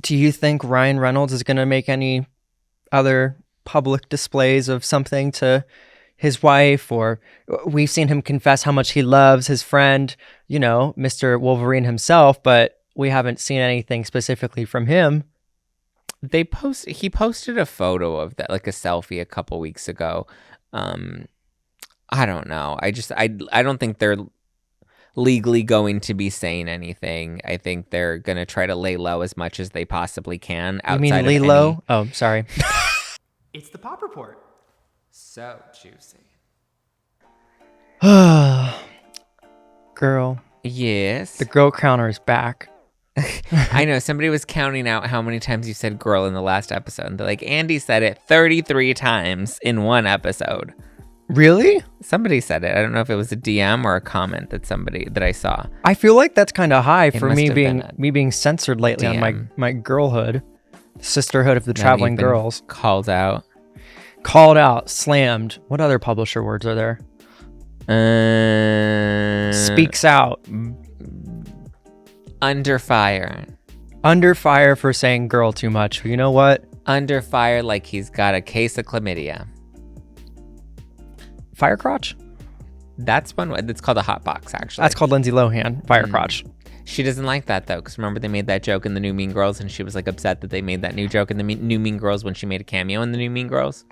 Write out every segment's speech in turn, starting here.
Do you think Ryan Reynolds is going to make any other public displays of something to his wife? Or we've seen him confess how much he loves his friend, Mr. Wolverine himself, but we haven't seen anything specifically from him. He posted a photo of that, like a selfie, a couple weeks ago. I don't know. I don't think they're legally going to be saying anything. I think they're going to try to lay low as much as they possibly can. You mean lay low? Oh, sorry. It's the Pop Report. So juicy. Girl. Yes. The girl counter is back. I know. Somebody was counting out how many times you said girl in the last episode. And they're like, Andy said it 33 times in one episode. Really? Somebody said it. I don't know if it was a DM or a comment that I saw. I feel like that's kind of high for me being censored lately DM. on my girlhood, sisterhood of the traveling girls. Called out, slammed. What other publisher words are there? Speaks out. Under fire. Under fire for saying girl too much. You know what? Under fire like he's got a case of chlamydia. Fire crotch? That's one. It's called a hot box, actually. That's called Lindsay Lohan. Fire crotch. She doesn't like that, though, because remember they made that joke in the new Mean Girls, and she was like upset that they made that new joke in the new Mean Girls when she made a cameo in the new Mean Girls.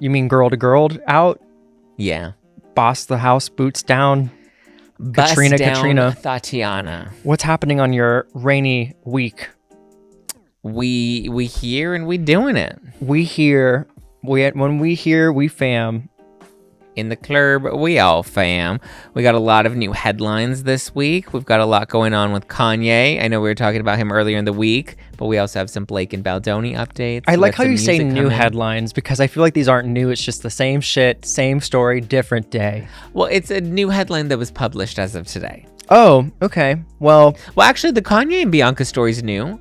You mean girl to girl out? Yeah. Boss the house, boots down. Bust Katrina. Tatiana. What's happening on your rainy week? We hear and we doing it. We hear. When we hear, we fam. In the club, we all fam. We got a lot of new headlines this week. We've got a lot going on with Kanye. I know we were talking about him earlier in the week, but we also have some Blake and Baldoni updates. I like how you say new headlines because I feel like these aren't new. It's just the same shit, same story, different day. Well, it's a new headline that was published as of today. Oh, okay. Well, actually, the Kanye and Bianca story is new.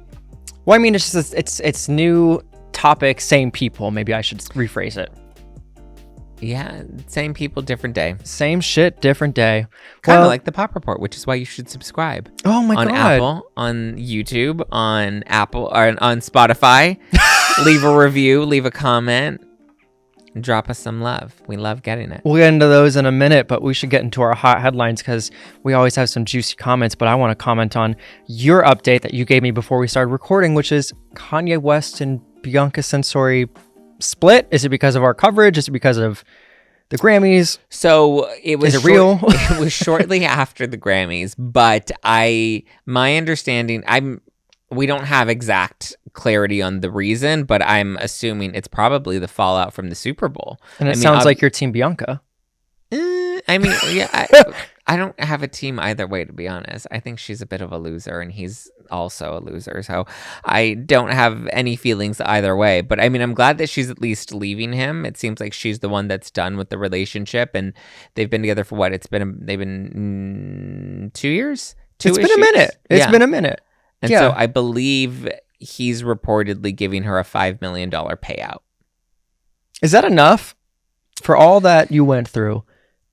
Well, I mean, it's just it's new topic, same people. Maybe I should rephrase it. Yeah, same people, different day. Same shit, different day. Kind of like the Pop Report, which is why you should subscribe. Oh my God. On Apple, on YouTube, on Spotify. Leave a review, leave a comment, drop us some love. We love getting it. We'll get into those in a minute, but we should get into our hot headlines because we always have some juicy comments. But I want to comment on your update that you gave me before we started recording, which is Kanye West and Bianca Censori split. Is it because of our coverage? Is it because of the Grammys? So it was real? It was shortly after the Grammys, but my understanding, we don't have exact clarity on the reason, but I'm assuming it's probably the fallout from the Super Bowl. And it sounds like you're Team Bianca. I don't have a team either way, to be honest. I think she's a bit of a loser and he's also a loser. So I don't have any feelings either way. But I mean, I'm glad that she's at least leaving him. It seems like she's the one that's done with the relationship, and they've been together for what? They've been 2 years? It's been a minute. It's been a minute. And so I believe he's reportedly giving her a $5 million payout. Is that enough for all that you went through?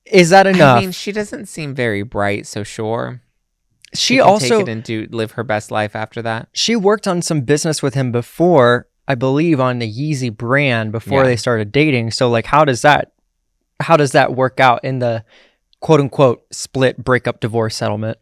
Is that enough? I mean, she doesn't seem very bright, so sure. She also take it and live her best life after that. She worked on some business with him before, I believe, on the Yeezy brand before they started dating. So, like, how does that work out in the quote unquote split, breakup, divorce settlement?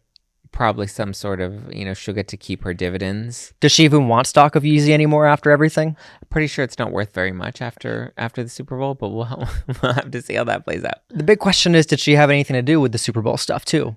Probably some sort of, she'll get to keep her dividends. Does she even want stock of Yeezy anymore after everything? Pretty sure it's not worth very much after the Super Bowl, but we'll have to see how that plays out. The big question is, did she have anything to do with the Super Bowl stuff too?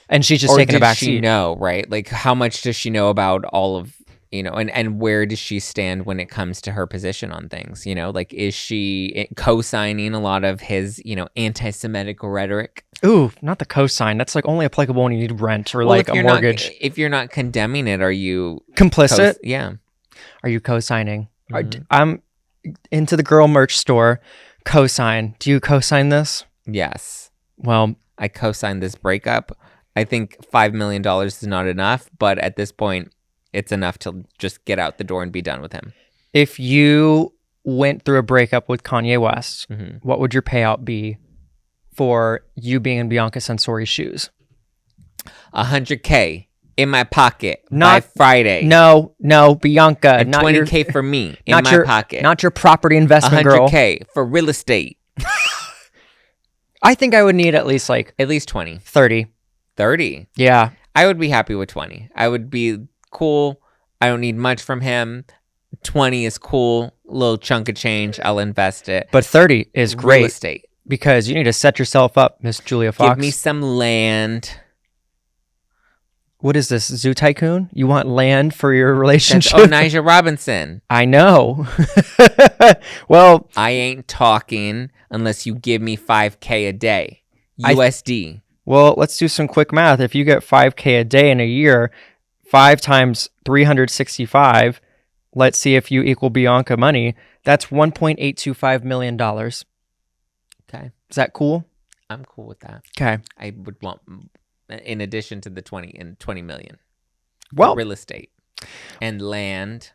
And she's just taking a back seat. Or did she know, right? Like, how much does she know about all of, and where does she stand when it comes to her position on things? Like, is she co-signing a lot of his, anti-Semitic rhetoric? Ooh, not the co-sign. That's like only applicable when you need rent or like a mortgage. If you're not condemning it, are you complicit? Yeah. Are you co-signing? Mm-hmm. I'm into the girl merch store. Co-sign. Do you co-sign this? Yes. Well, I co-signed this breakup. I think $5 million is not enough, but at this point, it's enough to just get out the door and be done with him. If you went through a breakup with Kanye West, what would your payout be for you being in Bianca Censori's shoes? $100K in my pocket by Not Friday. No, Bianca. And not 20K for me in not my your pocket. Not your property investment, girl. 100K for real estate. I think I would need at least like At least 20. 30. 30. Yeah. I would be happy with 20. I would be cool. I don't need much from him. 20 is cool. Little chunk of change. I'll invest it. But 30 is great. Real estate. Because you need to set yourself up, Miss Julia Fox. Give me some land. What is this, Zoo Tycoon? You want land for your relationship? That's Nigel Robinson. I know. Well, I ain't talking unless you give me 5K a day. USD. Well, let's do some quick math. If you get 5K a day in a year, 5 times 365, let's see if you equal Bianca money. That's $1.825 million. Okay. Is that cool? I'm cool with that. Okay. I would want, in addition to the 20 million. Well, real estate and land.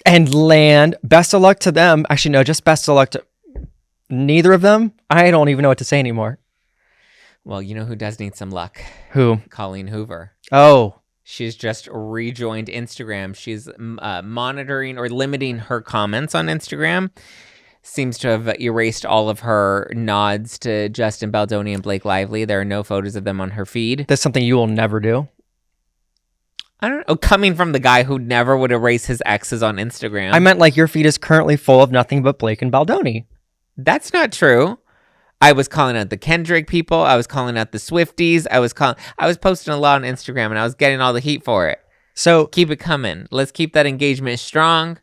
Best of luck to them. Actually, no, just best of luck to neither of them. I don't even know what to say anymore. Well, you know who does need some luck? Who? Colleen Hoover. Oh. She's just rejoined Instagram. She's monitoring or limiting her comments on Instagram. Seems to have erased all of her nods to Justin Baldoni and Blake Lively. There are no photos of them on her feed. That's something you will never do. I don't know. Coming from the guy who never would erase his exes on Instagram. I meant like your feed is currently full of nothing but Blake and Baldoni. That's not true. I was calling out the Kendrick people. I was calling out the Swifties. I was posting a lot on Instagram and I was getting all the heat for it. So keep it coming. Let's keep that engagement strong.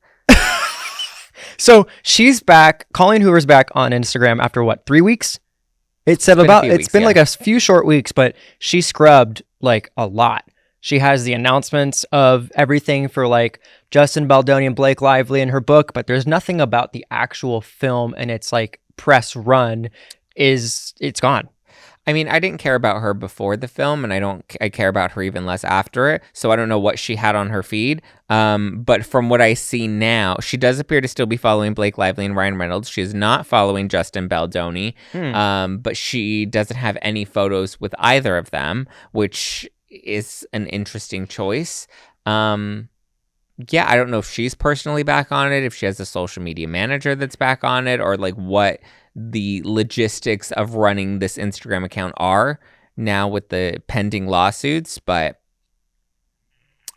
So she's back. Colleen Hoover's back on Instagram after what, 3 weeks? It's been like a few short weeks, but she scrubbed like a lot. She has the announcements of everything for like Justin Baldoni and Blake Lively in her book, but there's nothing about the actual film and its like press run. It's gone. I mean, I didn't care about her before the film, and I care about her even less after it. So I don't know what she had on her feed. But from what I see now, she does appear to still be following Blake Lively and Ryan Reynolds. She is not following Justin Baldoni. But she doesn't have any photos with either of them, which is an interesting choice. Yeah, I don't know if she's personally back on it, if she has a social media manager that's back on it, or like what the logistics of running this Instagram account are now with the pending lawsuits, but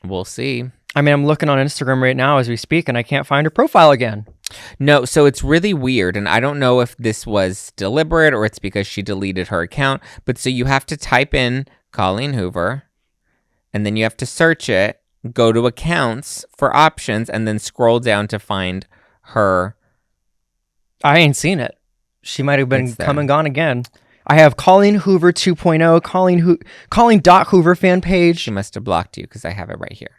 we'll see. I mean, I'm looking on Instagram right now as we speak, and I can't find her profile again. No, so it's really weird, and I don't know if this was deliberate or it's because she deleted her account, but so you have to type in Colleen Hoover, and then you have to search it, go to accounts for options, and then scroll down to find her. I ain't seen it. She might have been come and gone again. I have Colleen Hoover 2.0, Colleen Hoover fan page. She must have blocked you because I have it right here.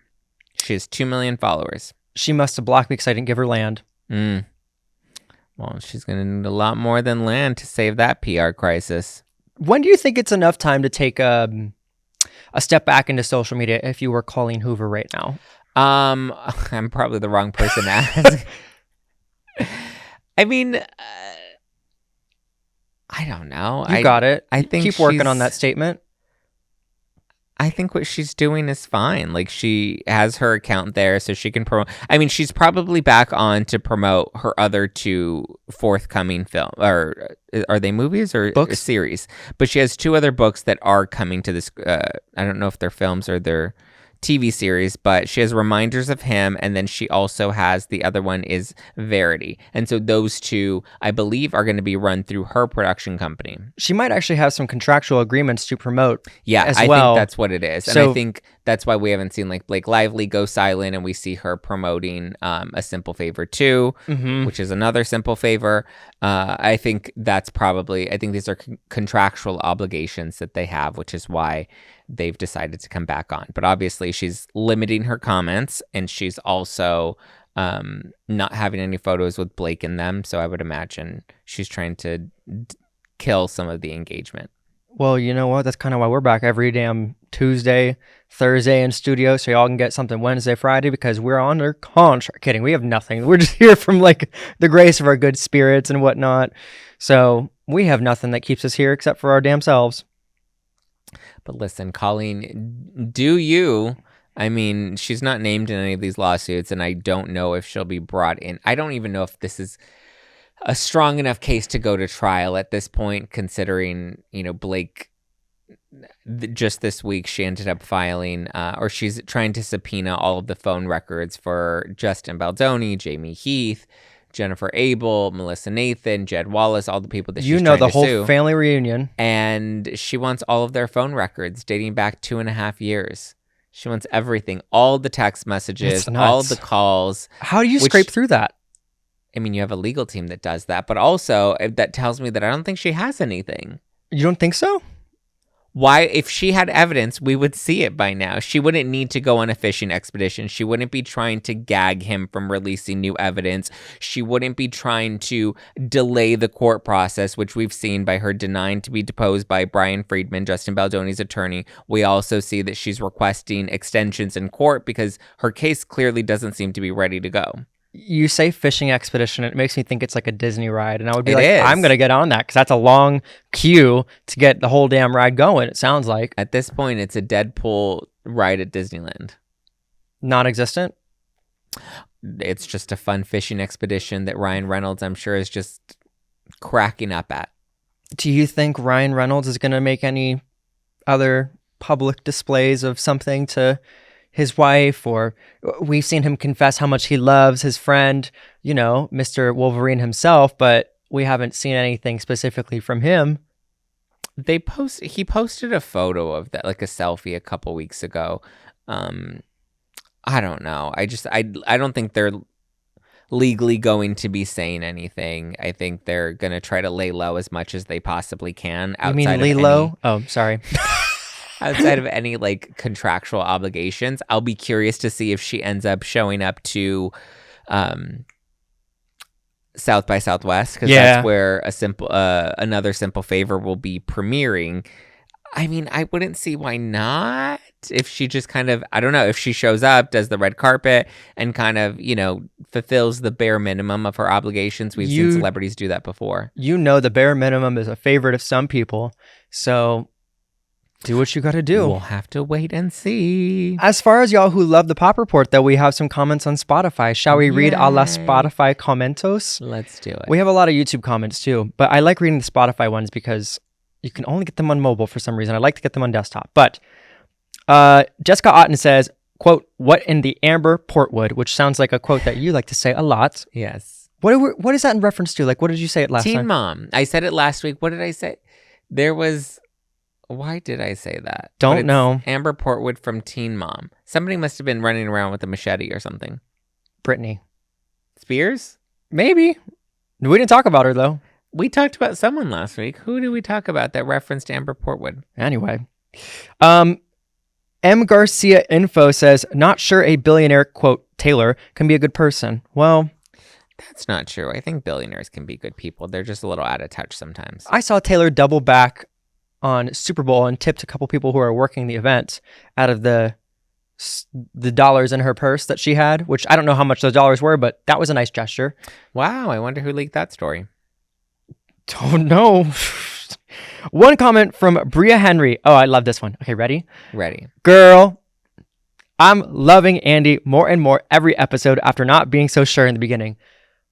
She has 2 million followers. She must have blocked me because I didn't give her land. Well, she's going to need a lot more than land to save that PR crisis. When do you think it's enough time to take a step back into social media if you were Colleen Hoover right now? I'm probably the wrong person to ask. I mean, I don't know. You got it. I think keep working on that statement. I think what she's doing is fine. Like, she has her account there so she can promote. I mean, she's probably back on to promote her other 2 forthcoming film, or are they movies or books? A series? But she has 2 other books that are coming to this. I don't know if they're films or they're TV series, but she has Reminders of Him, and then she also has the other one is Verity. And so those 2, I believe, are going to be run through her production company. She might actually have some contractual agreements to promote. Yeah, as I well. think that's what it is. And I think that's why we haven't seen like Blake Lively go silent, and we see her promoting A Simple Favor 2, which is another Simple Favor. I think that's probably, I think these are contractual obligations that they have, which is why they've decided to come back on. But obviously she's limiting her comments, and she's also not having any photos with Blake in them. So I would imagine she's trying to kill some of the engagement. Well, you know what? That's kind of why we're back every damn Tuesday, Thursday in studio, so y'all can get something Wednesday, Friday, because we're under contract. Kidding. We have nothing. We're just here from like the grace of our good spirits and whatnot. So we have nothing that keeps us here except for our damn selves. But listen, Colleen, do you? I mean, she's not named in any of these lawsuits, and I don't know if she'll be brought in. I don't even know if this is a strong enough case to go to trial at this point, considering, Blake, just this week, she ended up filing, or she's trying to subpoena all of the phone records for Justin Baldoni, Jamie Heath, Jennifer Abel, Melissa Nathan, Jed Wallace, all the people that she's trying the to whole sue. family reunion. And she wants all of their phone records dating back 2.5 years. She wants everything, all the text messages, all of the calls. How do you scrape through that? I mean, you have a legal team that does that, but also that tells me that I don't think she has anything. You don't think so? Why, if she had evidence, we would see it by now. She wouldn't need to go on a fishing expedition. She wouldn't be trying to gag him from releasing new evidence. She wouldn't be trying to delay the court process, which we've seen by her denying to be deposed by Brian Friedman, Justin Baldoni's attorney. We also see that she's requesting extensions in court because her case clearly doesn't seem to be ready to go. You say fishing expedition, it makes me think it's like a Disney ride. And I would be It is. I'm going to get on that because that's a long queue to get the whole damn ride going, it sounds like. At this point, it's a Deadpool ride at Disneyland. Non-existent? It's just a fun fishing expedition that Ryan Reynolds, I'm sure, is just cracking up at. Do you think Ryan Reynolds is going to make any other public displays of something to his wife? Or we've seen him confess how much he loves his friend, Mr. Wolverine himself, but we haven't seen anything specifically from him. He posted a photo of that, like a selfie, a couple weeks ago. I don't know. I don't think they're legally going to be saying anything. I think they're going to try to lay low as much as they possibly can. You mean lay low? Oh, sorry. Outside of any contractual obligations. I'll be curious to see if she ends up showing up to South by Southwest, because that's where another Simple Favor will be premiering. I mean, I wouldn't see why not. If she just kind of, I don't know, if she shows up, does the red carpet, and kind of, fulfills the bare minimum of her obligations. We've seen celebrities do that before. The bare minimum is a favorite of some people. So do what you got to do. We'll have to wait and see. As far as y'all who love the Pop Report, though, we have some comments on Spotify. Shall we read a la Spotify commentos? Let's do it. We have a lot of YouTube comments, too. But I like reading the Spotify ones because you can only get them on mobile for some reason. I like to get them on desktop. But Jessica Otten says, quote, "What in the Amber Portwood?" Which sounds like a quote that you like to say a lot. Yes. What is that in reference to? What did you say it last time? Teen Mom. I said it last week. What did I say? Why did I say that? Don't know. Amber Portwood from Teen Mom. Somebody must have been running around with a machete or something. Britney Spears? Maybe. We didn't talk about her, though. We talked about someone last week. Who did we talk about that referenced Amber Portwood? Anyway. M. Garcia Info says, "Not sure a billionaire, quote, Taylor, can be a good person." Well, that's not true. I think billionaires can be good people. They're just a little out of touch sometimes. I saw Taylor double back on Super Bowl and tipped a couple people who are working the event out of the dollars in her purse that she had, which I don't know how much those dollars were, but that was a nice gesture. Wow, I wonder who leaked that story. Don't know. One comment from Bria Henry. Oh, I love this one. Okay, ready? Ready. "Girl, I'm loving Andy more and more every episode after not being so sure in the beginning."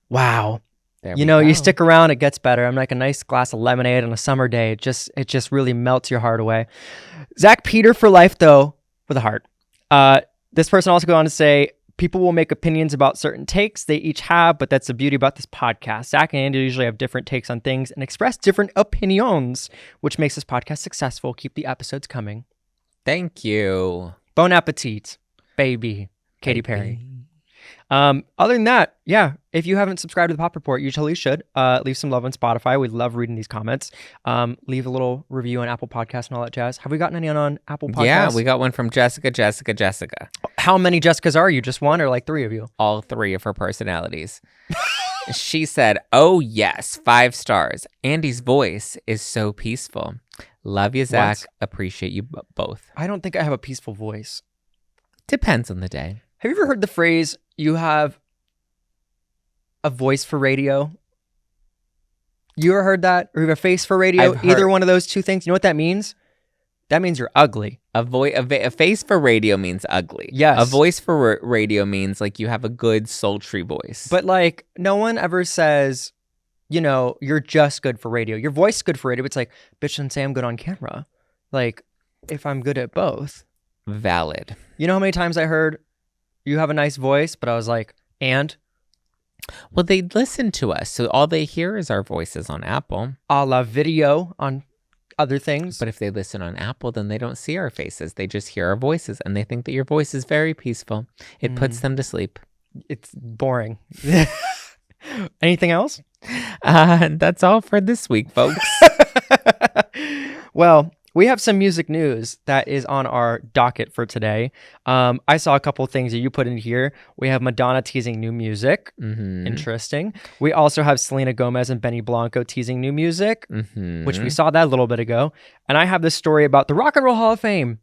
Wow. You stick around, it gets better. I'm like a nice glass of lemonade on a summer day. It just really melts your heart away. Zach Peter for life, though, with a heart. This person also goes on to say, "People will make opinions about certain takes they each have, but that's the beauty about this podcast. Zach and Andy usually have different takes on things and express different opinions, which makes this podcast successful. Keep the episodes coming." Thank you. Bon appetit, baby. Katy Perry. Other than that, if you haven't subscribed to the Pop Report, you totally should. Leave some love on Spotify. We love reading these comments. Leave a little review on Apple Podcasts and all that jazz. Have we gotten any on Apple Podcasts? Yeah, we got one from Jessica. How many Jessicas are you? Just one or like three of you? All three of her personalities. She said, "Oh yes, 5 stars. Andy's voice is so peaceful. Love you, Zach. Appreciate you both." I don't think I have a peaceful voice. Depends on the day. Have you ever heard the phrase, "You have a voice for radio"? You ever heard that? Or you have a face for radio? Either one of those two things. You know what that means? That means you're ugly. A face for radio means ugly. Yes. A voice for radio means like you have a good sultry voice. But like, no one ever says, you know, you're just good for radio. Your voice is good for radio. But it's like, bitch, don't say I'm good on camera. Like, if I'm good at both. Valid. You know how many times I heard you have a nice voice, but I was like, and? Well, they listen to us, so all they hear is our voices on Apple. A la video on other things. But if they listen on Apple, then they don't see our faces. They just hear our voices, and they think that your voice is very peaceful. It puts them to sleep. It's boring. Anything else? That's all for this week, folks. Well, we have some music news that is on our docket for today. I saw a couple of things that you put in here. We have Madonna teasing new music. Interesting. We also have Selena Gomez and Benny Blanco teasing new music, which we saw that a little bit ago. And I have this story about the Rock and Roll Hall of Fame.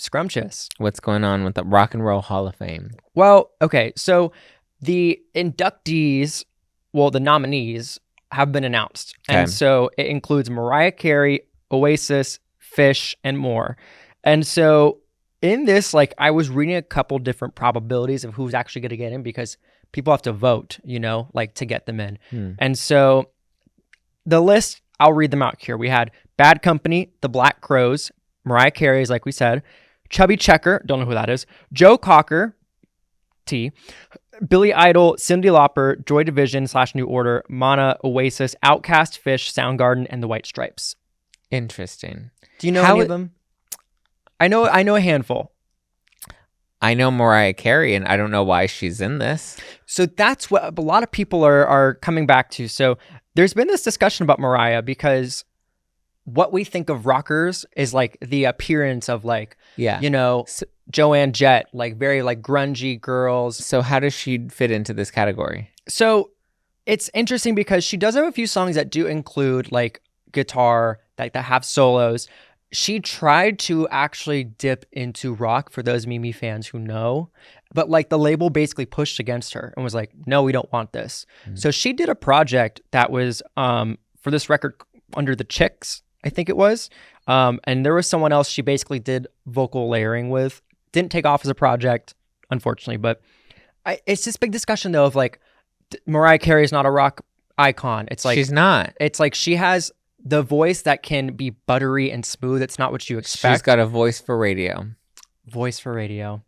Scrumptious. What's going on with the Rock and Roll Hall of Fame? Well, okay. So the inductees, well, the nominees have been announced. Okay. And so it includes Mariah Carey, Oasis, Fish, and more. And so in this, like, I was reading a couple different probabilities of who's actually going to get in because people have to vote, you know, like to get them in. And so the list, I'll read them out here. We had Bad Company, The Black Crowes, Mariah Carey, like we said, Chubby Checker, don't know who that is, Joe Cocker, T, Billy Idol, Cyndi Lauper, Joy Division / New Order, Mana, Oasis, Outkast, Fish, Soundgarden, and The White Stripes. Interesting. Do you know any of them? I know a handful. I know Mariah Carey, and I don't know why she's in this. So that's what a lot of people are coming back to. So there's been this discussion about Mariah because what we think of rockers is like the appearance of like, you know, Joanne Jett, like very like grungy girls. So how does she fit into this category? So it's interesting because she does have a few songs that do include like guitar, like that have solos. She tried to actually dip into rock for those Mimi fans who know, but like the label basically pushed against her and was like, no, we don't want this. So she did a project that was for this record under the Chicks, I think it was. And there was someone else she basically did vocal layering with. Didn't take off as a project, unfortunately, but it's this big discussion though of like Mariah Carey is not a rock icon. It's like she's not. It's like she has the voice that can be buttery and smooth. It's not what you expect. She's got a voice for radio. Voice for radio.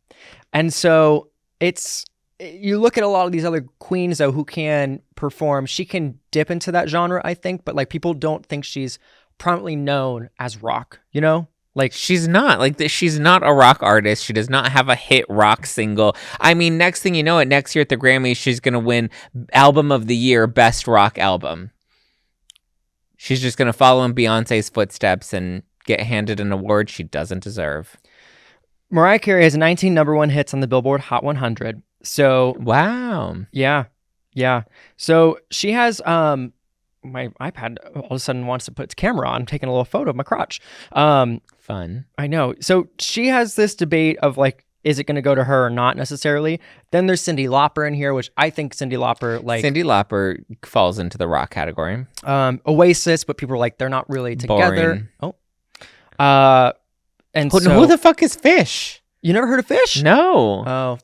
And so it's, you look at a lot of these other queens though who can perform. She can dip into that genre, I think, but like people don't think she's prominently known as rock, you know? Like she's not she's not a rock artist. She does not have a hit rock single. I mean, next thing you know, next year at the Grammys, she's going to win Album of the Year, Best Rock Album. She's just going to follow in Beyonce's footsteps and get handed an award she doesn't deserve. Mariah Carey has 19 number one hits on the Billboard Hot 100. So wow. Yeah. So she has my iPad all of a sudden wants to put its camera on. I'm taking a little photo of my crotch. Fun. I know. So she has this debate of like, is it going to go to her or not necessarily? Then there's Cyndi Lauper in here, which I think Cyndi Lauper falls into the rock category. Oasis, but people are like, they're not really together. Boring. And who the fuck is Fish? You never heard of Fish? No. Oh,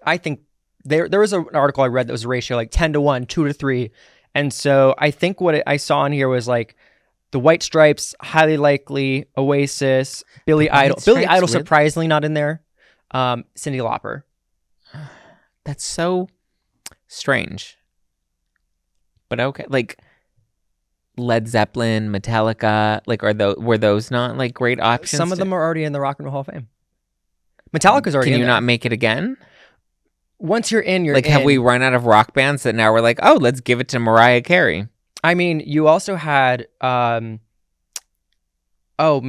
I think there was an article I read that was a ratio like 10-1, 2-3. And so I think what I saw in here was like the White Stripes, highly likely, Oasis, Billy Idol. Billy Idol surprisingly not in there. Cyndi Lauper. That's so strange. But okay, like Led Zeppelin, Metallica, like were those not like great options? Some of them are already in the Rock and Roll Hall of Fame. Metallica's already in there. Can you not make it again? Once you're in, you're like, in. Have we run out of rock bands that now we're like, oh, let's give it to Mariah Carey? I mean, you also had, Miss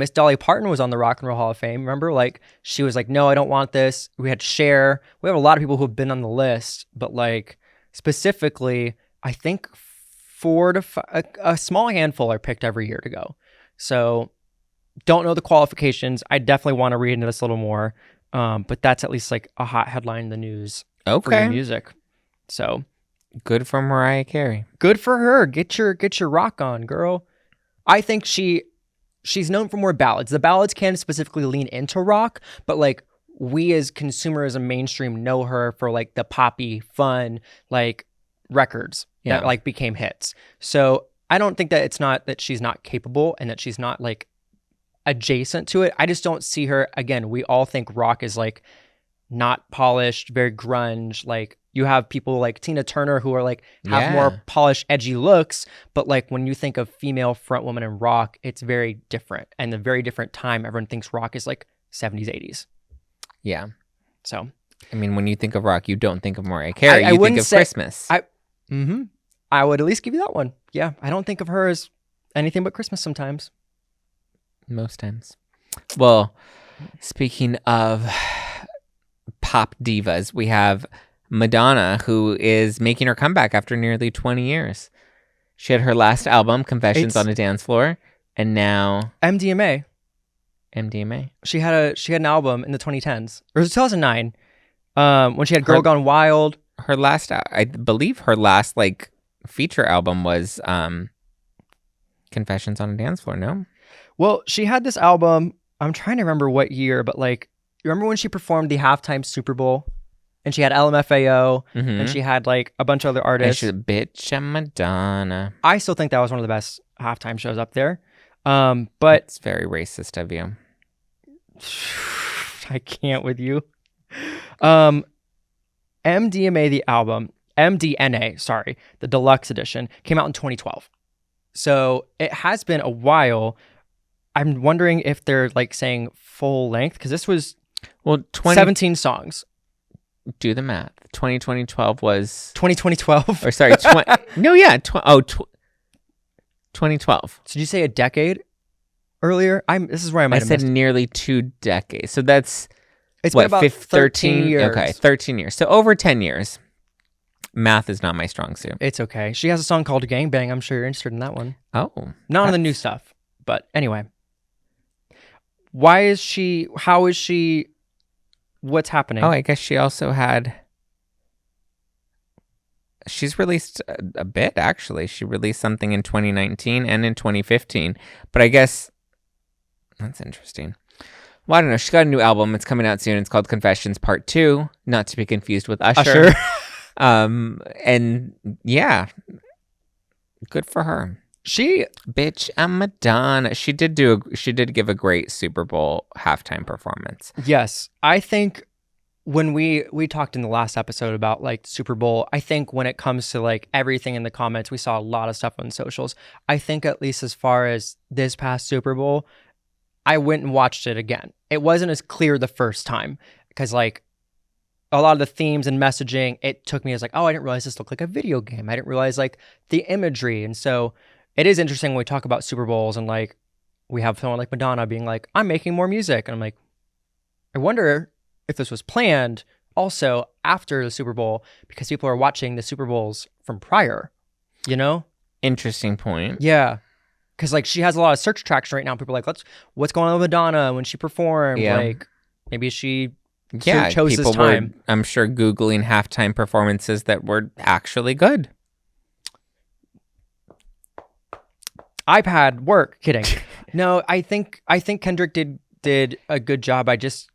Dolly Parton was on the Rock and Roll Hall of Fame. Remember? Like, she was like, no, I don't want this. We had Cher. We have a lot of people who have been on the list, but like, specifically, I think 4 to 5, a small handful are picked every year to go. So, don't know the qualifications. I definitely want to read into this a little more, but that's at least like a hot headline in the news. For your music. So good for Mariah Carey. Good for her. Get your rock on, girl. I think she she's known for more ballads. The ballads can specifically lean into rock, but like we as consumers and mainstream know her for like the poppy, fun, like records that like became hits. So I don't think that it's not that she's not capable and that she's not like adjacent to it. I just don't see her. Again, we all think rock is like not polished, very grunge. Like you have people like Tina Turner who are like have more polished, edgy looks, but like when you think of female frontwoman in rock, it's very different and a very different time. Everyone thinks rock is like 70s, 80s. Yeah. So I mean, when you think of rock, you don't think of Mariah Carey. You think of Christmas. I would at least give you that one. Yeah, I don't think of her as anything but Christmas sometimes. Most times. Well, speaking of pop divas, we have Madonna, who is making her comeback after nearly 20 years. She had her last album, Confessions on a Dance Floor, and now MDMA. She had an album in the 2010s, or 2009, when she had Girl Gone Wild. Her last, I believe, her last like feature album was Confessions on a Dance Floor. No. Well, she had this album. I'm trying to remember what year, but like, you remember when she performed the halftime Super Bowl, and she had LMFAO, and she had like a bunch of other artists. And she's a bitch and Madonna. I still think that was one of the best halftime shows up there. But it's very racist of you. I can't with you. MDMA, the album, MDNA, sorry, the deluxe edition, came out in 2012. So it has been a while. I'm wondering if they're like saying full length, because this was 17 songs. Do the math. 2012 was 2012. Or sorry, 2012. So did you say a decade earlier? This is where I said nearly 2 decades. So that's it's been about 13 years. Okay, 13 years. So over 10 years. Math is not my strong suit. It's okay. She has a song called Gangbang. I'm sure you're interested in that one. Oh. Not on the new stuff. But anyway. How is she? What's happening? Oh, I guess she also she's released a bit, actually. She released something in 2019 and in 2015. But I guess that's interesting. Well, I don't know. She got a new album. It's coming out soon. It's called Confessions Part 2, not to be confused with Usher. And yeah, good for her. She bitch and Madonna. She did give a great Super Bowl halftime performance. Yes, I think when we talked in the last episode about like Super Bowl, I think when it comes to like everything in the comments, we saw a lot of stuff on socials. I think at least as far as this past Super Bowl, I went and watched it again. It wasn't as clear the first time because like a lot of the themes and messaging, it took me as like, oh, I didn't realize this looked like a video game. I didn't realize like the imagery. And so it is interesting when we talk about Super Bowls and like we have someone like Madonna being like, I'm making more music. And I'm like, I wonder if this was planned also after the Super Bowl because people are watching the Super Bowls from prior, you know? Interesting point. Yeah. Because like she has a lot of search traction right now. People are like, what's going on with Madonna when she performed? Yeah. Like maybe she chose this time. I'm sure Googling halftime performances that were actually good. iPad work. Kidding. No, I think Kendrick did a good job. I just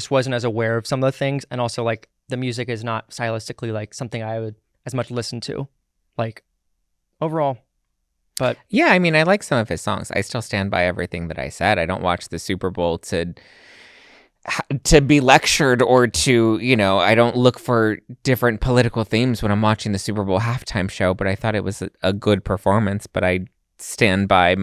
wasn't as aware of some of the things, and also like the music is not stylistically like something I would as much listen to, like overall. But yeah, I mean, I like some of his songs. I still stand by everything that I said. I don't watch the Super Bowl to be lectured or to, you know, I don't look for different political themes when I'm watching the Super Bowl halftime show. But I thought it was a good performance. But I stand by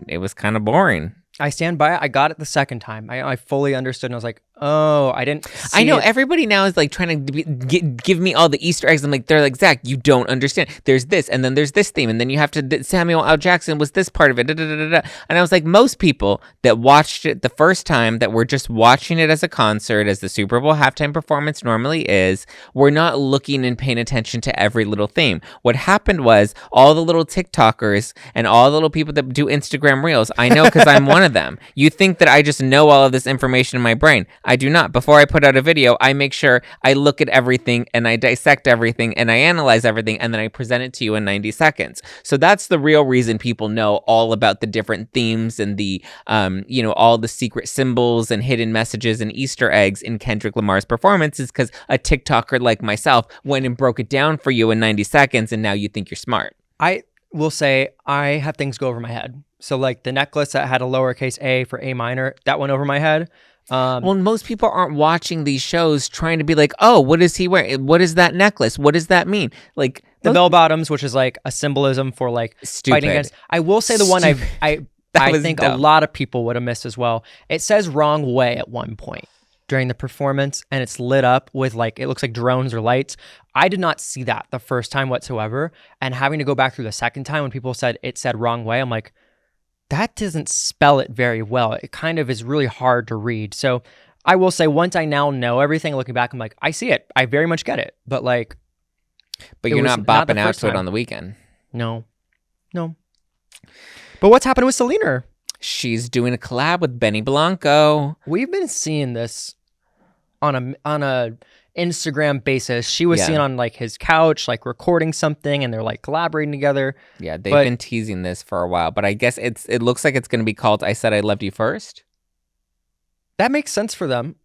it was kind of boring. I stand by it. I got it the second time. I fully understood, and I was like, "Oh, I didn't." I know everybody now is like trying to give me all the Easter eggs. I'm like, they're like, Zach, you don't understand. There's this, and then there's this theme, and then you have to. Samuel L. Jackson was this part of it, and I was like, most people that watched it the first time, that were just watching it as a concert, as the Super Bowl halftime performance normally is, were not looking and paying attention to every little theme. What happened was all the little TikTokers and all the little people that do Instagram Reels. I know because I'm one of them. You think that I just know all of this information in my brain. I do not. Before I put out a video, I make sure I look at everything and I dissect everything and I analyze everything and then I present it to you in 90 seconds. So that's the real reason people know all about the different themes and the, all the secret symbols and hidden messages and Easter eggs in Kendrick Lamar's performance is because a TikToker like myself went and broke it down for you in 90 seconds and now you think you're smart. I will say I have things go over my head. So like the necklace that had a lowercase a for A minor, that went over my head. Well, most people aren't watching these shows trying to be like, oh, what is he wearing? What is that necklace? What does that mean? Like the bell bottoms, which is like a symbolism for like fighting against. I will say the one I think dumb. A lot of people would have missed as well. It says wrong way at one point during the performance and it's lit up with like, it looks like drones or lights. I did not see that the first time whatsoever. And having to go back through the second time when people said it said wrong way, I'm like, that doesn't spell it very well. It kind of is really hard to read. So I will say once I now know everything, looking back, I'm like, I see it. I very much get it. But like, but you're not bopping out to it on the weekend. No. But what's happening with Selena? She's doing a collab with Benny Blanco. We've been seeing this on a Instagram basis. She was seen on like his couch, like recording something, and they're like collaborating together. Yeah, they've been teasing this for a while, but I guess it looks like it's going to be called "I Said I Loved You First." That makes sense for them,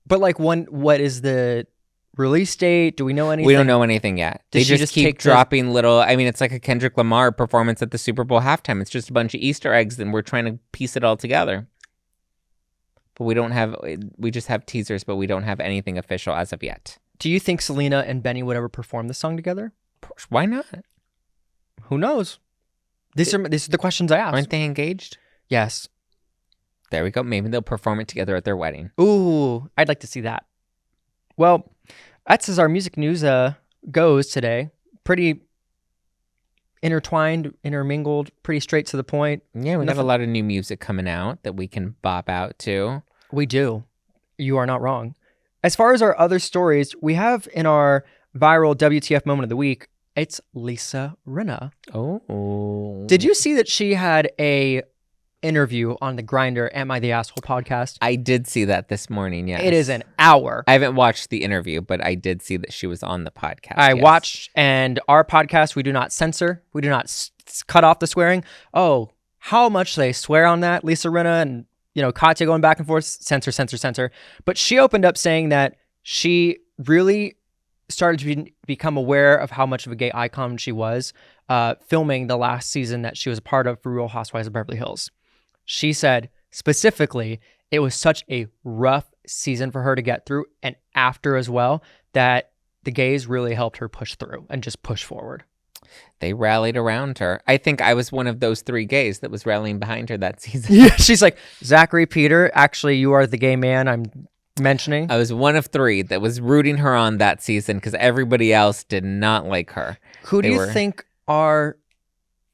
but like, what is the release date? Do we know anything? We don't know anything yet. Does they just keep dropping little. I mean, it's like a Kendrick Lamar performance at the Super Bowl halftime. It's just a bunch of Easter eggs, and we're trying to piece it all together. But we just have teasers, but we don't have anything official as of yet. Do you think Selena and Benny would ever perform this song together? Why not? Who knows? These are the questions I asked. Aren't they engaged? Yes. There we go. Maybe they'll perform it together at their wedding. Ooh, I'd like to see that. Well, that's as our music news goes today. Pretty intertwined, intermingled, pretty straight to the point. Yeah, we have a lot of new music coming out that we can bop out to. We do. You are not wrong. As far as our other stories, we have in our viral WTF moment of the week, it's Lisa Rinna. Oh. Did you see that she had a interview on the Grindr Am I the Asshole podcast? I did see that this morning, yes. It is an hour. I haven't watched the interview, but I did see that she was on the podcast. I watched, and our podcast, we do not censor. We do not cut off the swearing. Oh, how much they swear on that, Lisa Rinna and, Katya going back and forth, censor. But she opened up saying that she really started to become aware of how much of a gay icon she was filming the last season that she was a part of for Real Housewives of Beverly Hills. She said specifically it was such a rough season for her to get through, and after as well, that the gays really helped her push through and just push forward. They rallied around her. I think I was one of those 3 gays that was rallying behind her that season. Yeah, she's like, Zachary, Peter, actually, you are the gay man I'm mentioning. I was one of 3 that was rooting her on that season because everybody else did not like her. Who do you think are,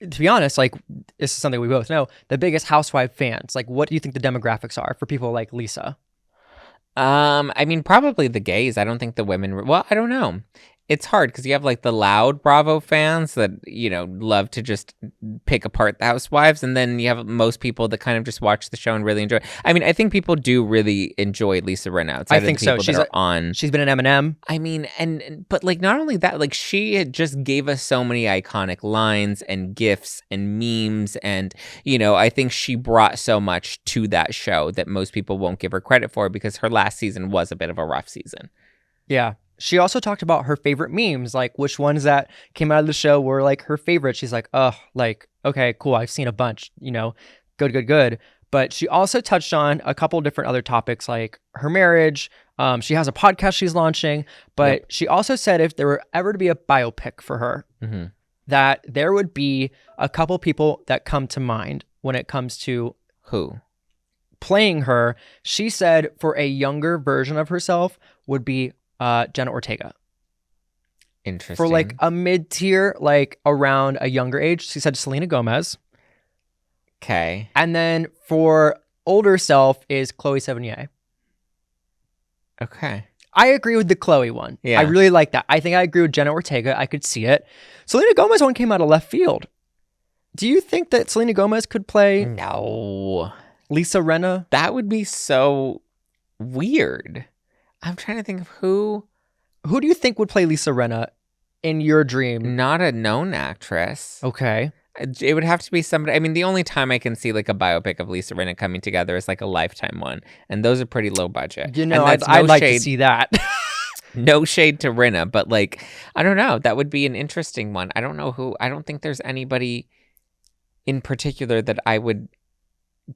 to be honest, like, this is something we both know, the biggest housewife fans? Like, what do you think the demographics are for people like Lisa? I mean, probably the gays. I don't think the women, well, I don't know. It's hard because you have like the loud Bravo fans that, love to just pick apart the housewives. And then you have most people that kind of just watch the show and really enjoy it. I mean, I think people do really enjoy Lisa Rinna outside I think of the people so. that are on. She's been an Eminem. I mean, but like, not only that, like she had just gave us so many iconic lines and gifs and memes. And, I think she brought so much to that show that most people won't give her credit for because her last season was a bit of a rough season. Yeah. She also talked about her favorite memes, like which ones that came out of the show were like her favorite. She's like, okay, cool. I've seen a bunch, good. But she also touched on a couple different other topics like her marriage. She has a podcast she's launching, but she also said if there were ever to be a biopic for her, that there would be a couple people that come to mind when it comes to who playing her. She said for a younger version of herself would be Jenna Ortega. Interesting. For like a mid-tier, like around a younger age, she said Selena Gomez. Okay. And then for older self is Chloe Sevigny. Okay. I agree with the Chloe one. Yeah. I really like that. I think I agree with Jenna Ortega. I could see it. Selena Gomez one came out of left field. Do you think that Selena Gomez could play No. Lisa Rinna? That would be so weird. I'm trying to think of who. Who do you think would play Lisa Rinna in your dream? Not a known actress. Okay. It would have to be somebody. I mean, the only time I can see like a biopic of Lisa Rinna coming together is like a Lifetime one, and those are pretty low budget. You know, and that's I'd like to shade, see that. no shade to Rinna, but like, I don't know. That would be an interesting one. I don't know who. I don't think there's anybody in particular that I would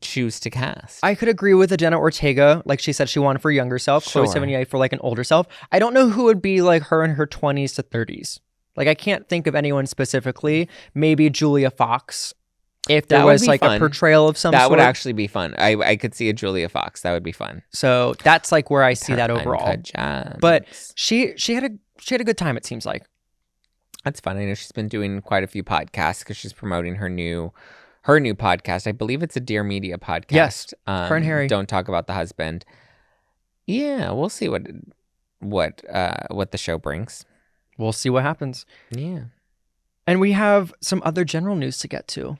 choose to cast. I could agree with Jenna Ortega. Like she said, she wanted for her younger self. Sure. Chloe Sevigny for like an older self. I don't know who would be like her in her 20s to 30s. Like I can't think of anyone specifically. Maybe Julia Fox. If there That would was be like fun. a portrayal of some That sort. would actually be fun. I could see a Julia Fox. That would be fun. So that's like where I see Her that overall. uncut gems. But she had a good time, it seems like. That's fun. I know she's been doing quite a few podcasts because she's promoting her new podcast. I believe it's a Dear Media podcast. Yes, her and Harry. Don't Talk About the Husband. Yeah, we'll see what the show brings. We'll see what happens. Yeah. And we have some other general news to get to.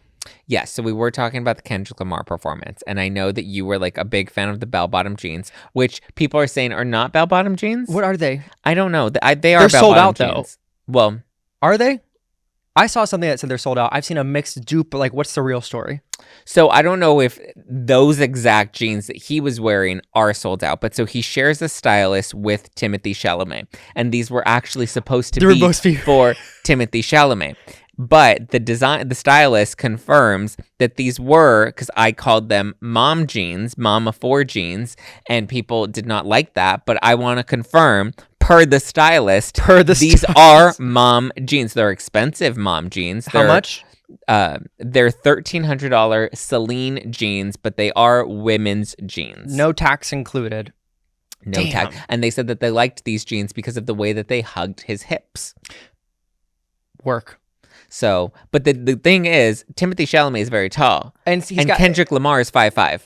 Yes, so we were talking about the Kendrick Lamar performance, and I know that you were like a big fan of the bell-bottom jeans, which people are saying are not bell-bottom jeans. What are they? I don't know. They are They're sold out, bell-bottom jeans. Well, Are they? I saw something that said they're sold out. I've seen a mixed dupe, but like, what's the real story? so I don't know if those exact jeans that he was wearing are sold out, but so he shares a stylist with Timothée Chalamet, and these were actually supposed to They were be supposed to be- for Timothée Chalamet. But the stylist confirms that these were, because I called them mom jeans, mama 4 jeans, and people did not like that. But I want to confirm, per the stylist, these are mom jeans. They're expensive mom jeans. How much? They're $1,300 Celine jeans, but they are women's jeans. No tax included. No tag. And they said that they liked these jeans because of the way that they hugged his hips. Work. So, but the thing is, Timothée Chalamet is very tall. And Kendrick Lamar is 5'5".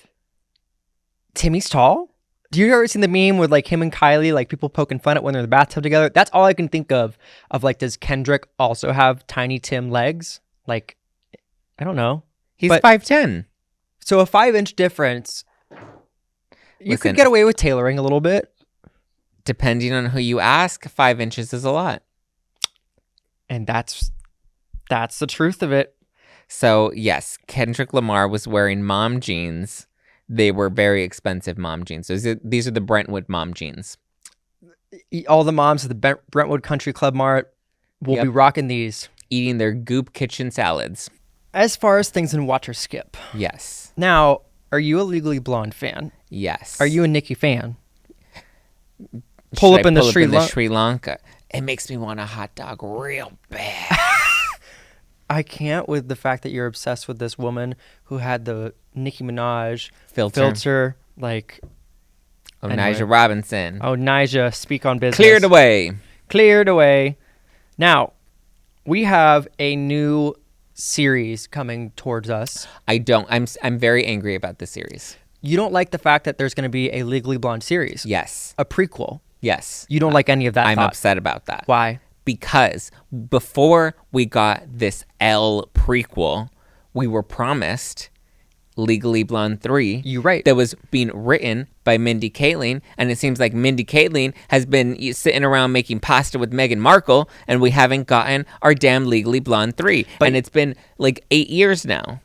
Timmy's tall? Do you ever seen the meme with like him and Kylie, like people poking fun at when they're in the bathtub together? That's all I can think of like, does Kendrick also have Tiny Tim legs? Like, I don't know. He's But- 5'10". So a 5-inch difference. You Listen. could get away with tailoring a little bit. Depending on who you ask, 5 inches is a lot. And that's the truth of it. So, yes, Kendrick Lamar was wearing mom jeans. They were very expensive mom jeans. So these are the Brentwood mom jeans. All the moms at the Brentwood Country Club Mart will be rocking these. Eating their Goop Kitchen salads. As far as things in Watch or Skip. Yes. Now, are you a Legally Blonde fan? Yes. Are you a Nicki fan? Pull up in the Sri Lanka. It makes me want a hot dog real bad. I can't with the fact that you're obsessed with this woman who had the Nicki Minaj Filter. Like, Oh, anyway. Nigel Robinson. Oh, Nija, speak on business. Cleared away. Cleared away. Now, we have a new series coming towards us. I'm very angry about this series. You don't like the fact that there's going to be a Legally Blonde series. Yes. A prequel. Yes. You don't like any of that I'm thought. upset about that. Why? Because before we got this L prequel, we were promised Legally Blonde 3. You're right. That was being written by Mindy Kaling, and it seems like Mindy Kaling has been sitting around making pasta with Meghan Markle, and we haven't gotten our damn Legally Blonde 3. And it's been like 8 years now.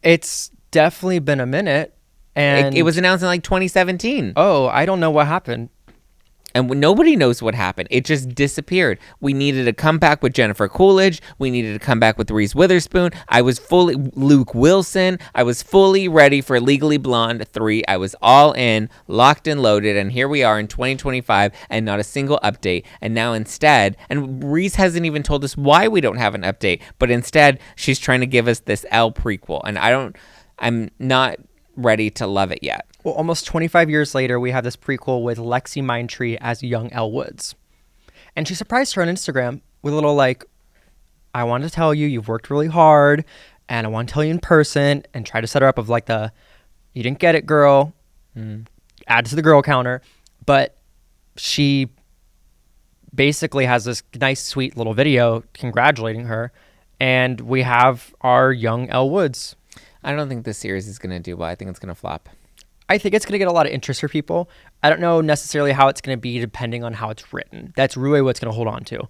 It's definitely been a minute. And It was announced in like 2017. Oh, I don't know what happened. And nobody knows what happened. It just disappeared. We needed to come back with Jennifer Coolidge. We needed to come back with Reese Witherspoon. I was fully Luke Wilson. I was fully ready for Legally Blonde 3. I was all in, locked and loaded. And here we are in 2025 and not a single update. And now instead, and Reese hasn't even told us why we don't have an update. But instead, she's trying to give us this L prequel. And I'm not ready to love it yet. Well, almost 25 years later, we have this prequel with Lexi Mindtree as young Elle Woods. And she surprised her on Instagram with a little like, I want to tell you, you've worked really hard, and I want to tell you in person, and try to set her up of like you didn't get it, girl, add to the girl counter. But she basically has this nice, sweet little video congratulating her, and we have our young Elle Woods. I don't think this series is going to do well. I think it's going to flop. I think it's going to get a lot of interest for people. I don't know necessarily how it's going to be depending on how it's written. That's really what's going to hold on to.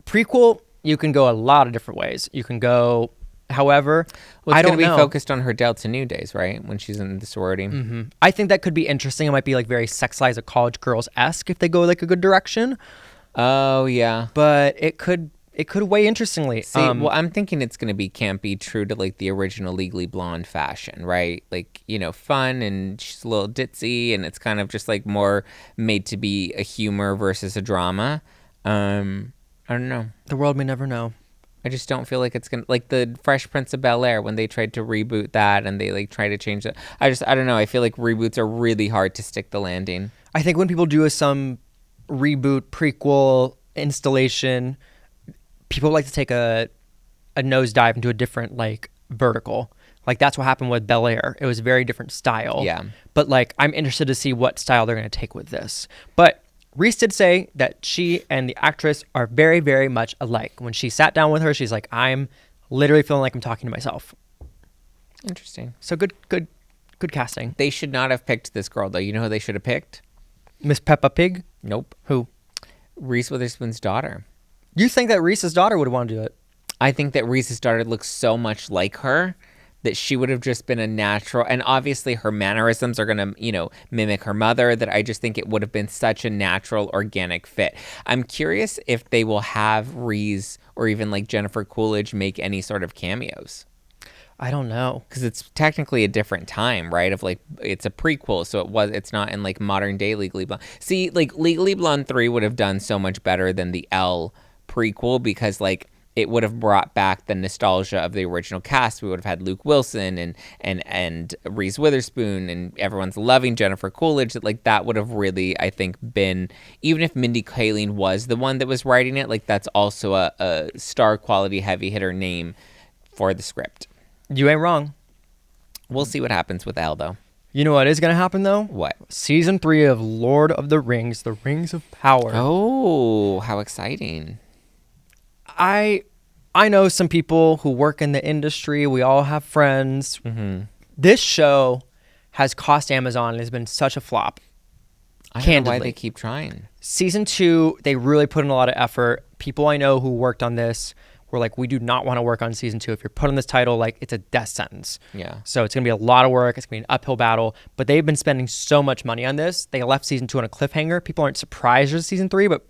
Prequel, you can go a lot of different ways. You can go, however, Well, I it's don't going to be know. focused on her Delta Nu days, right? When she's in the sorority. Mm-hmm. I think that could be interesting. It might be like very sexualized, a college girls-esque if they go like a good direction. Oh, yeah. But it could weigh interestingly. See, well, I'm thinking it's going to be campy, true to like the original Legally Blonde fashion, right? Like, you know, fun, and she's a little ditzy, and it's kind of just like more made to be a humor versus a drama. I don't know. The world may never know. I just don't feel like it's going to, like the Fresh Prince of Bel-Air when they tried to reboot that and they like try to change it. I don't know. I feel like reboots are really hard to stick the landing. I think when people do some reboot, prequel, installation, people like to take a nosedive into a different like vertical. Like that's what happened with Bel-Air. It was a very different style. Yeah. But like I'm interested to see what style they're going to take with this. But Reese did say that she and the actress are very, very much alike. When she sat down with her, she's like, I'm literally feeling like I'm talking to myself. Interesting. So good casting. They should not have picked this girl, though. You know who they should have picked? Miss Peppa Pig? Nope. Who? Reese Witherspoon's daughter. You think that Reese's daughter would want to do it? I think that Reese's daughter looks so much like her that she would have just been a natural, and obviously her mannerisms are going to, you know, mimic her mother, that I just think it would have been such a natural, organic fit. I'm curious if they will have Reese or even like Jennifer Coolidge make any sort of cameos. I don't know. Because it's technically a different time, right? Of like, it's a prequel, so it's not in like modern day Legally Blonde. See, like Legally Blonde 3 would have done so much better than the Elle prequel, because like it would have brought back the nostalgia of the original cast. We would have had Luke Wilson and Reese Witherspoon, and everyone's loving Jennifer Coolidge. Like that would have really, I think, been, even if Mindy Kaling was the one that was writing it, like that's also a star quality heavy hitter name for the script. You ain't wrong. We'll see what happens with Elle, though. You know what is going to happen, though? What? Season 3 of Lord of the Rings, The Rings of Power. Oh, how exciting. I know some people who work in the industry. We all have friends. Mm-hmm. This show has cost Amazon and has been such a flop. I don't know Candidly. why they keep trying. Season 2, they really put in a lot of effort. People I know who worked on this were like, we do not want to work on season 2. If you're put on this title, like it's a death sentence. Yeah. So it's going to be a lot of work. It's going to be an uphill battle. But they've been spending so much money on this. They left season 2 on a cliffhanger. People aren't surprised with season 3, but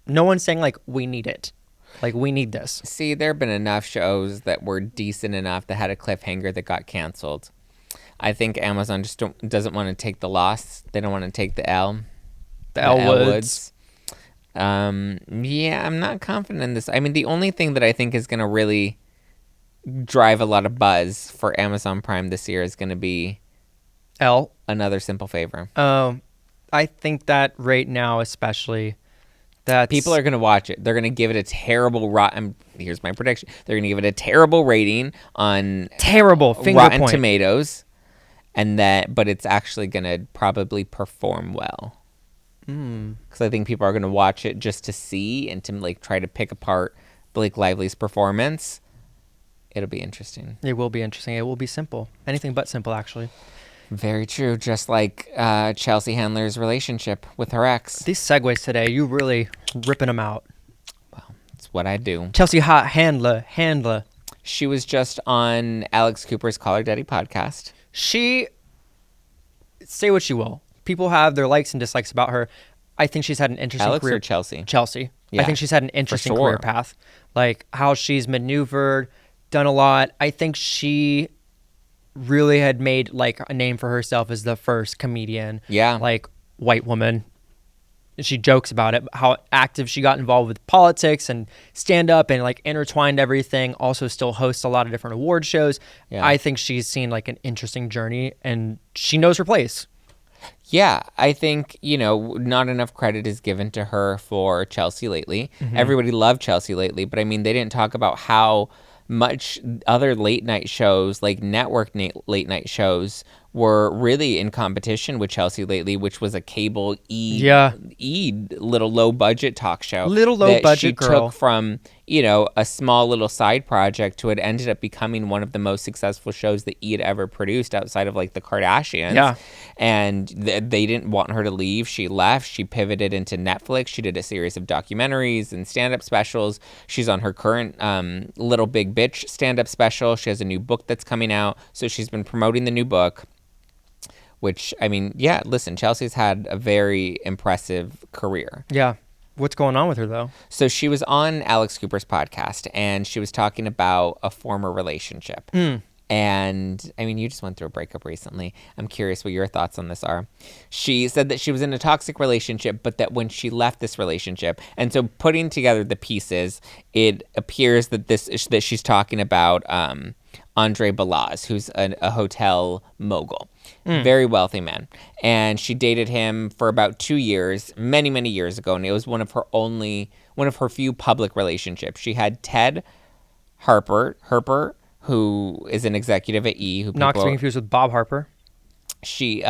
no one's saying like, we need it. Like, we need this. See, there have been enough shows that were decent enough that had a cliffhanger that got canceled. I think Amazon just doesn't want to take the loss. They don't want to take the L. The Elle Woods. Yeah, I'm not confident in this. I mean, the only thing that I think is going to really drive a lot of buzz for Amazon Prime this year is going to be Elle. Another Simple Favor. I think that right now, especially, that people are going to watch it. They're going to give it a terrible here's my prediction. They're going to give it a terrible rating on terrible finger Rotten point. Tomatoes, but it's actually going to probably perform well. Because I think people are going to watch it just to see and to like try to pick apart Blake Lively's performance. It'll be interesting. It will be interesting. It will be simple. Anything but simple, actually. Very true. Just like Chelsea Handler's relationship with her ex. These segues today, you really ripping them out. Well, it's what I do. Chelsea Hot Handler. She was just on Alex Cooper's Call Her Daddy podcast. She, say what you will, people have their likes and dislikes about her. I think she's had an interesting Alex career. or Chelsea? Chelsea. Yeah, I think she's had an interesting sure. career path. Like how she's maneuvered, done a lot. I think she really had made like a name for herself as the first comedian. Yeah. Like white woman. She jokes about it, how active she got involved with politics and stand up and like intertwined everything. Also still hosts a lot of different award shows. Yeah. I think she's seen like an interesting journey and she knows her place. Yeah, I think, not enough credit is given to her for Chelsea lately. Mm-hmm. Everybody loved Chelsea lately, but I mean, they didn't talk about how much other late night shows, like network late night shows, were really in competition with Chelsea lately, which was a cable little low budget talk show. Little low budget she girl. took from, a small little side project to what ended up becoming one of the most successful shows that E had ever produced outside of like the Kardashians. Yeah. And they didn't want her to leave. She left. She pivoted into Netflix. She did a series of documentaries and stand-up specials. She's on her current Little Big Bitch stand-up special. She has a new book that's coming out. So she's been promoting the new book, which, I mean, yeah, listen, Chelsea's had a very impressive career. Yeah. What's going on with her, though? So she was on Alex Cooper's podcast, and she was talking about a former relationship. And, I mean, you just went through a breakup recently. I'm curious what your thoughts on this are. She said that she was in a toxic relationship, but that when she left this relationship, and so putting together the pieces, it appears that she's talking about Andre Balazs, who's a hotel mogul. Very wealthy man. And she dated him for about 2 years, many, many years ago. And it was one of her few public relationships. She had Ted Herper, who is an executive at E. Not to be confused with Bob Harper. She,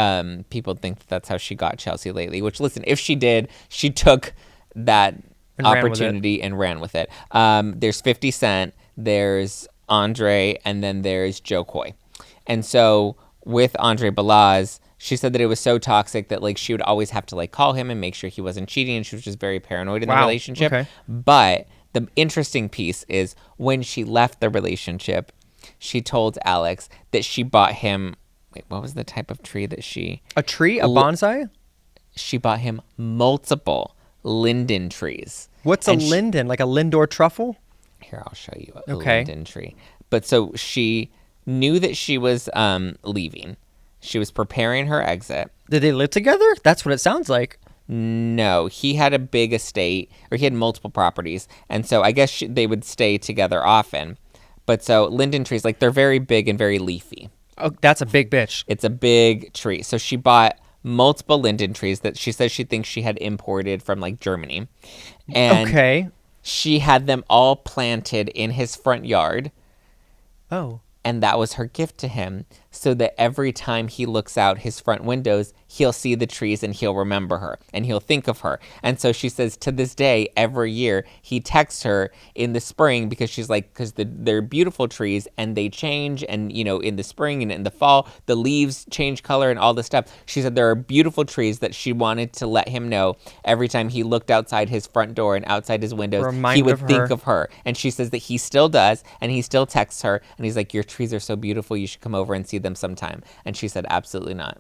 people think that's how she got Chelsea lately, which, listen, if she did, she took that opportunity and ran with it. There's 50 Cent, there's Andre, and then there's Joe Coy. And so with Andre Balazs, she said that it was so toxic that like she would always have to like call him and make sure he wasn't cheating, and she was just very paranoid in the relationship. Okay. But the interesting piece is when she left the relationship, she told Alex that she bought him, what was the type of tree that she... A tree? A bonsai? She bought him multiple linden trees. What's a linden? Like a Lindor truffle? Here, I'll show you a linden tree. But so she knew that she was leaving. She was preparing her exit. Did they live together? That's what it sounds like. No, he had a big estate, or he had multiple properties. And so I guess they would stay together often. But so linden trees, like they're very big and very leafy. Oh, that's a big bitch. It's a big tree. So she bought multiple linden trees that she says she thinks she had imported from like Germany. And she had them all planted in his front yard. Oh. And that was her gift to him, so that every time he looks out his front windows, he'll see the trees and he'll remember her and he'll think of her. And so she says to this day, every year, he texts her in the spring because she's like, because they're beautiful trees and they change. And, in the spring and in the fall, the leaves change color and all this stuff. She said there are beautiful trees that she wanted to let him know every time he looked outside his front door and outside his windows, he would think of her. And she says that he still does, and he still texts her, and he's like, your trees are so beautiful, you should come over and see them sometime. And she said, absolutely not.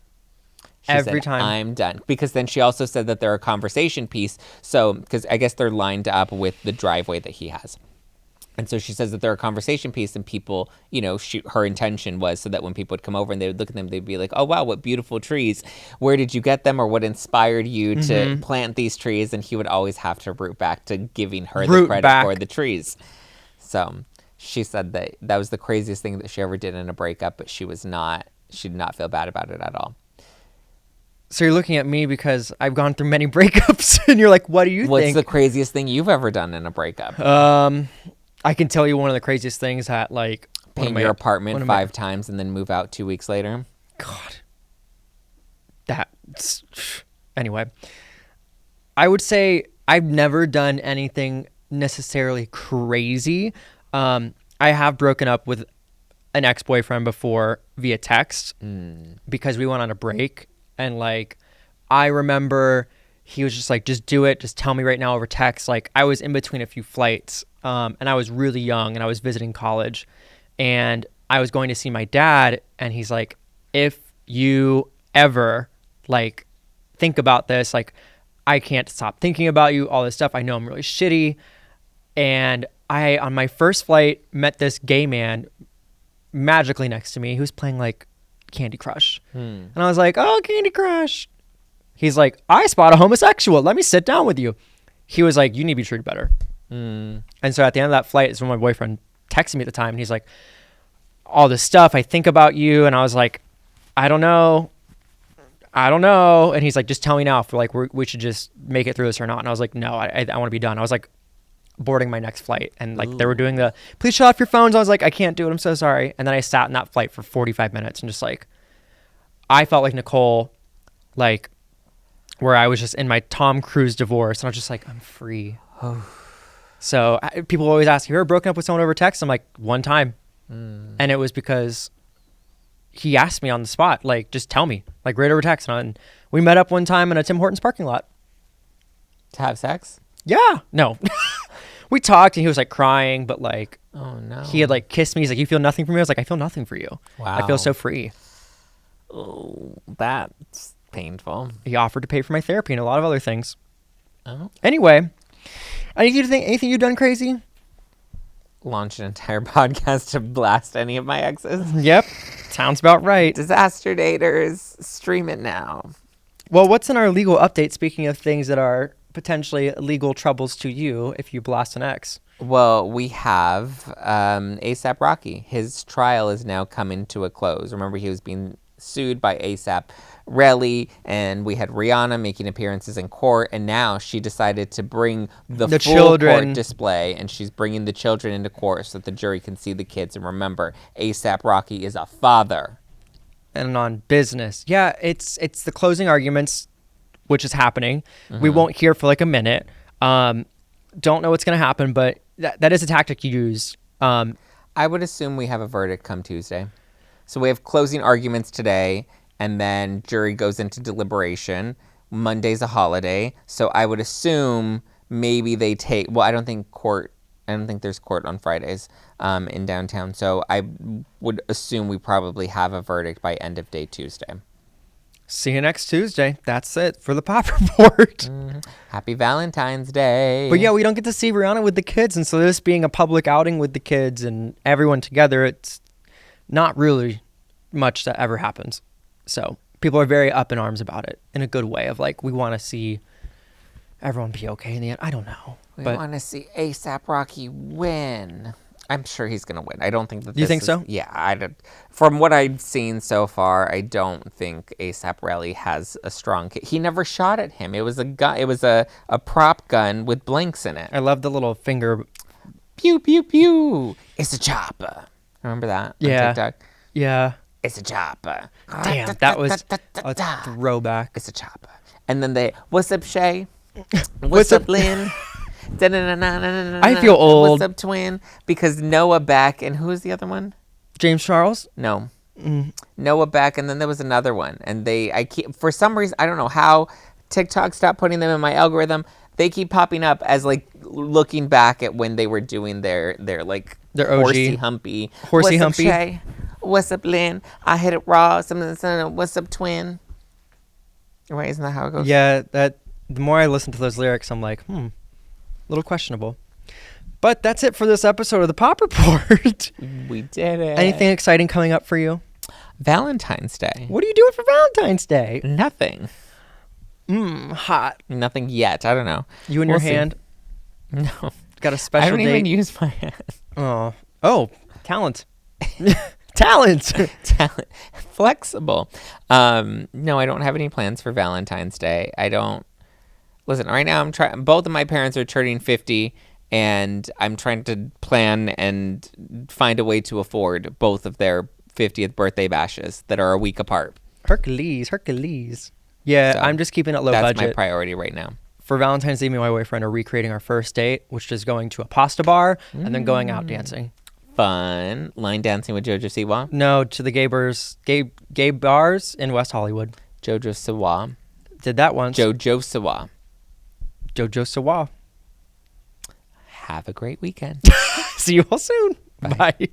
Every time I'm done. Because then she also said that they're a conversation piece. So, because I guess they're lined up with the driveway that he has. And so she says that they're a conversation piece, and people, her intention was so that when people would come over and they would look at them, they'd be like, oh, wow, what beautiful trees. Where did you get them, or what inspired you to plant these trees? And he would always have to root back to giving her the credit for the trees. So she said that was the craziest thing that she ever did in a breakup, but she did not feel bad about it at all. So you're looking at me because I've gone through many breakups, and you're like, what do you think? What's the craziest thing you've ever done in a breakup? I can tell you one of the craziest things that, like... Paint your apartment 5 times and then move out 2 weeks later? God. That's... Anyway. I would say I've never done anything necessarily crazy. I have broken up with an ex-boyfriend before via text because we went on a break. And, like, I remember he was just like, just do it. Just tell me right now over text. Like, I was in between a few flights, and I was really young, and I was visiting college. And I was going to see my dad, and he's like, if you ever, like, think about this, like, I can't stop thinking about you, all this stuff. I know I'm really shitty. And I, on my first flight, met this gay man magically next to me who's playing, like, Candy Crush. And I was like, oh, Candy Crush. He's like, I spot a homosexual. Let me sit down with you. He was like, you need to be treated better. And so at the end of that flight is when my boyfriend texted me at the time, and he's like, all this stuff, I think about you. And I was like, I don't know. And he's like, just tell me now if we should just make it through this or not. And I was like, no, I want to be done. I was like boarding my next flight, and like they were doing the please shut off your phones. I was like, I can't do it, I'm so sorry. And then I sat in that flight for 45 minutes and just like, I felt like Nicole, like where I was just in my Tom Cruise divorce, and I was just like, I'm free. So people always ask, you ever broken up with someone over text? I'm like, one time. And it was because he asked me on the spot, like, just tell me, like, right over text. And we met up one time in a Tim Hortons parking lot. To have sex? Yeah. No. We talked and he was like crying, but like, Oh, no. he had like kissed me. He's like, you feel nothing for me? I was like, I feel nothing for you. Wow. I feel so free. Oh, that's painful. He offered to pay for my therapy and a lot of other things. Oh. Anyway, anything you've done crazy? Launch an entire podcast to blast any of my exes. Yep. Sounds about right. Disaster daters, stream it now. Well, what's in our legal update, speaking of things that are potentially legal troubles to you if you blast an ex? Well, we have A$AP Rocky. His trial is now coming to a close. Remember, he was being sued by A$AP Relly, and we had Rihanna making appearances in court, and now she decided to bring the full children. court display, and she's bringing the children into court so that the jury can see the kids. And remember, A$AP Rocky is a father. And on business. Yeah, it's the closing arguments, which is happening. We won't hear for like a minute. Don't know what's going to happen, but that is a tactic you use. I would assume we have a verdict come Tuesday. So we have closing arguments today, and then jury goes into deliberation. Monday's a holiday, so I would assume maybe they take... Well, I don't think there's court on Fridays in downtown, so I would assume we probably have a verdict by end of day Tuesday. See you next Tuesday. That's it for the Pop Report. Happy Valentine's Day. But yeah, we don't get to see Rihanna with the kids, and so this being a public outing with the kids and everyone together, it's not really much that ever happens. So people are very up in arms about it in a good way of like, we want to see everyone be okay in the end. I don't know. We want to see A$AP Rocky win. I'm sure he's going to win. I don't think that You think so? Yeah. From what I've seen so far, I don't think A$AP Relly has a strong case. He never shot at him. It was a gun. It was a prop gun with blanks in it. I love the little finger. Pew, pew, pew. It's a chopper. Remember that? Yeah. On TikTok? Yeah. It's a chopper. Damn, that was a throwback. It's a chopper. And then what's up, Shay? What's up, Lynn? I feel old. What's up, twin? Because Noah Beck, and who was the other one? James Charles? No. Noah Beck, and then there was another one. And I keep, for some reason, I don't know how TikTok stopped putting them in my algorithm. They keep popping up as like looking back at when they were doing their like their OG. Horsey Humpy. Horsey What's Humpy. Up, Shay? What's up, Lynn? I hit it raw. Something. What's up, twin? Right? Isn't that how it goes? Yeah, the more I listen to those lyrics, I'm like, a little questionable. But that's it for this episode of the Pop Report. We did it. Anything exciting coming up for you? Valentine's Day. What are you doing for Valentine's Day? Nothing. Hot. Nothing yet. I don't know. You and your hand? No. Got a special I don't date? even use my hand. Oh, talent. Talent. Talent. Flexible. No, I don't have any plans for Valentine's Day. I don't. Listen, right now I'm trying. Both of my parents are turning 50, and I'm trying to plan and find a way to afford both of their 50th birthday bashes that are a week apart. Hercules. Yeah, so I'm just keeping it low budget. That's my priority right now. For Valentine's Day, me and my boyfriend are recreating our first date, which is going to a pasta bar and then going out dancing. Fun. Line dancing with Jojo Siwa? No, to the gay bars in West Hollywood. Jojo Siwa. Did that once. Jojo Siwa. Jojo Siwa. Have a great weekend. See you all soon. Bye. Bye.